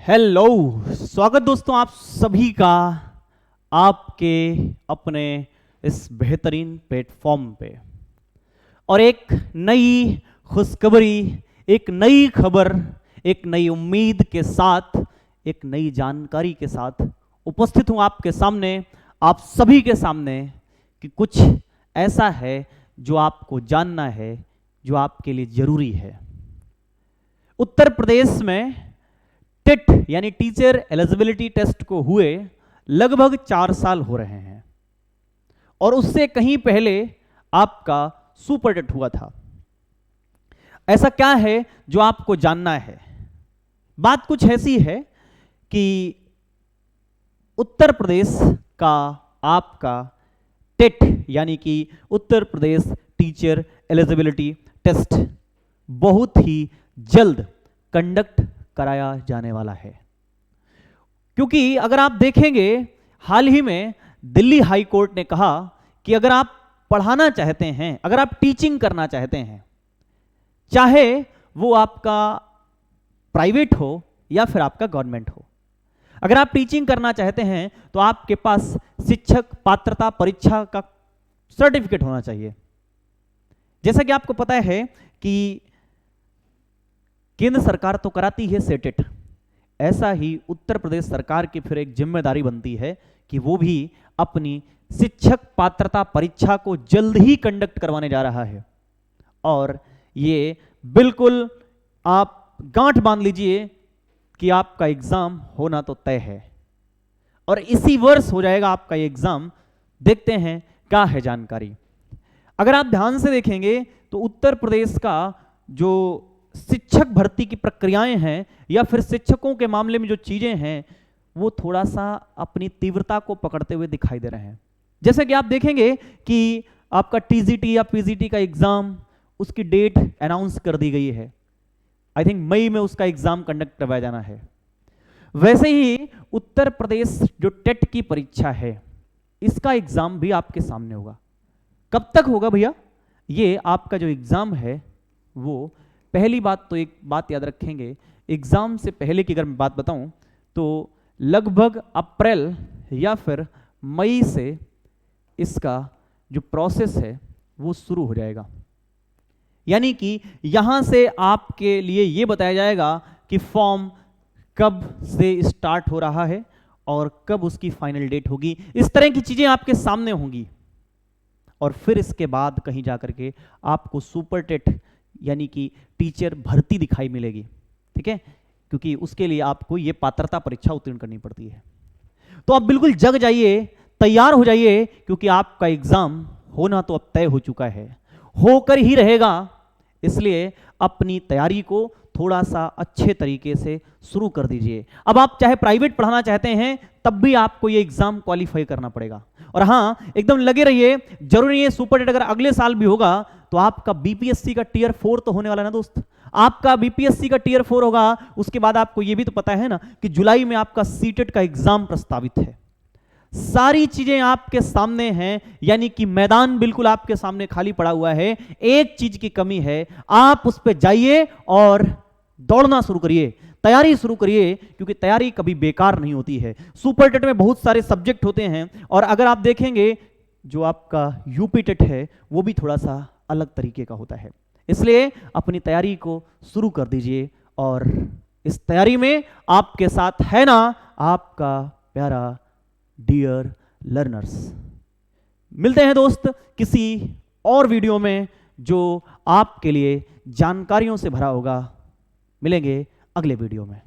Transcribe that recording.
Hello, स्वागत दोस्तों आप सभी का आपके अपने इस बेहतरीन प्लेटफॉर्म पे। और एक नई खुशखबरी, एक नई खबर, एक नई उम्मीद के साथ, एक नई जानकारी के साथ उपस्थित हूं आपके सामने, आप सभी के सामने कि कुछ ऐसा है जो आपको जानना है, जो आपके लिए जरूरी है। उत्तर प्रदेश में टेट यानी टीचर एलिजिबिलिटी टेस्ट को हुए लगभग 4 साल हो रहे हैं और उससे कहीं पहले आपका सुपर टेट हुआ था। ऐसा क्या है जो आपको जानना है? बात कुछ ऐसी है कि उत्तर प्रदेश का आपका टेट यानी कि Uttar Pradesh teacher eligibility test बहुत ही जल्द कंडक्ट कराया जाने वाला है। क्योंकि अगर आप देखेंगे, हाल ही में दिल्ली हाई कोर्ट ने कहा कि अगर आप पढ़ाना चाहते हैं, अगर आप टीचिंग करना चाहते हैं, चाहे वो आपका प्राइवेट हो या फिर आपका गवर्नमेंट हो, अगर आप टीचिंग करना चाहते हैं तो आपके पास शिक्षक पात्रता परीक्षा का सर्टिफिकेट होना चाहिए। जैसा कि आपको पता है कि केंद्र सरकार तो कराती है सेटेट, ऐसा ही उत्तर प्रदेश सरकार की फिर एक जिम्मेदारी बनती है कि वो भी अपनी शिक्षक पात्रता परीक्षा को जल्द ही कंडक्ट करवाने जा रहा है। और ये बिल्कुल आप गांठ बांध लीजिए कि आपका एग्जाम होना तो तय है और इसी वर्ष हो जाएगा आपका एग्जाम। देखते हैं क्या है जानकारी। अगर आप ध्यान से देखेंगे तो उत्तर प्रदेश का जो शिक्षक भर्ती की प्रक्रियाएं हैं या फिर शिक्षकों के मामले में जो चीजें हैं वो थोड़ा सा अपनी तीव्रता को पकड़ते हुए दिखाई दे रहे हैं। जैसे कि आप देखेंगे कि आपका टीजीटी या पीजीटी का एग्जाम, उसकी डेट अनाउंस कर दी गई है। आई थिंक मई में उसका एग्जाम कंडक्ट करवाया जाना है। वैसे ही उत्तर प्रदेश जो टेट की परीक्षा है, इसका एग्जाम भी आपके सामने होगा। कब तक होगा भैया? ये आपका जो एग्जाम है वो, पहली बात तो एक बात याद रखेंगे, एग्जाम से पहले की अगर मैं बात बताऊं तो लगभग अप्रैल या फिर मई से इसका जो प्रोसेस है वो शुरू हो जाएगा। यानी कि यहां से आपके लिए ये बताया जाएगा कि फॉर्म कब से स्टार्ट हो रहा है और कब उसकी फाइनल डेट होगी। इस तरह की चीजें आपके सामने होंगी और फिर इसके बाद कहीं जाकर के आपको सुपर टेट यानी कि टीचर भर्ती दिखाई मिलेगी। ठीक है, क्योंकि उसके लिए आपको ये पात्रता परीक्षा उत्तीर्ण करनी पड़ती है। तो आप बिल्कुल जग जाइए, तैयार हो जाइए, क्योंकि आपका एग्जाम होना तो अब तय हो चुका है, होकर ही रहेगा। इसलिए अपनी तैयारी को थोड़ा सा अच्छे तरीके से शुरू कर दीजिए। अब आप चाहे प्राइवेट पढ़ाना चाहते हैं तब भी आपको ये एग्जाम क्वालिफाई करना पड़ेगा। और हाँ, एकदम लगे रहिए, जरूरी नहीं है सुपर टेट अगर अगले साल भी होगा तो आपका बीपीएससी का टियर 4 तो होने वाला है ना दोस्त। आपका बीपीएससी का टियर 4 होगा, उसके बाद आपको ये भी तो पता है ना कि जुलाई में आपका सीटेट का एग्जाम प्रस्तावित है। सारी चीजें आपके सामने हैं, यानी कि मैदान बिल्कुल आपके सामने खाली पड़ा हुआ है। एक चीज की कमी है, आप उस पर जाइए और दौड़ना शुरू करिए, तैयारी शुरू करिए, क्योंकि तैयारी कभी बेकार नहीं होती है। सुपर टेट में बहुत सारे सब्जेक्ट होते हैं और अगर आप देखेंगे जो आपका यूपी टेट है वो भी थोड़ा सा अलग तरीके का होता है। इसलिए अपनी तैयारी को शुरू कर दीजिए और इस तैयारी में आपके साथ है ना आपका प्यारा डियर लर्नर्स। मिलते हैं दोस्त किसी और वीडियो में जो आपके लिए जानकारियों से भरा होगा। मिलेंगे अगले वीडियो में।